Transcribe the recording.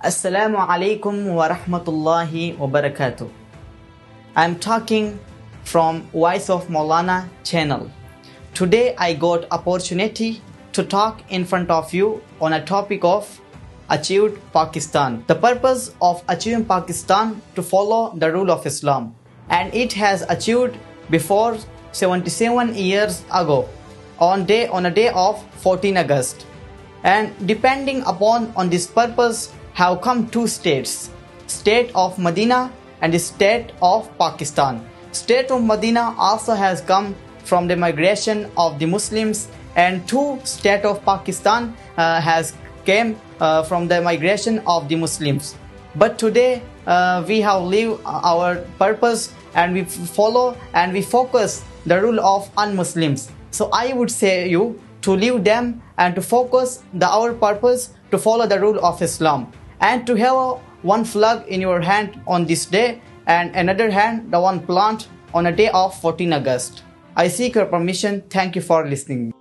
Assalamu alaikum wa rahmatullahi wa barakatuh. I'm talking from Voice of Maulana channel. Today I got opportunity to talk in front of you on a topic of achieved Pakistan. The purpose of achieving Pakistan to follow the rule of Islam, and it has achieved before 77 years ago on a day of 14 August. And depending upon this purpose have come two states, state of Medina and the state of Pakistan. State of Medina also has come from the migration of the Muslims, and two state of Pakistan has came from the migration of the Muslims. But today we have lived our purpose, and we follow and we focus the rule of un-Muslims. So I would say you to leave them and to focus our purpose to follow the rule of Islam, and to have one flag in your hand on this day and another hand the one plant on a day of 14 August. I seek your permission. Thank you for listening.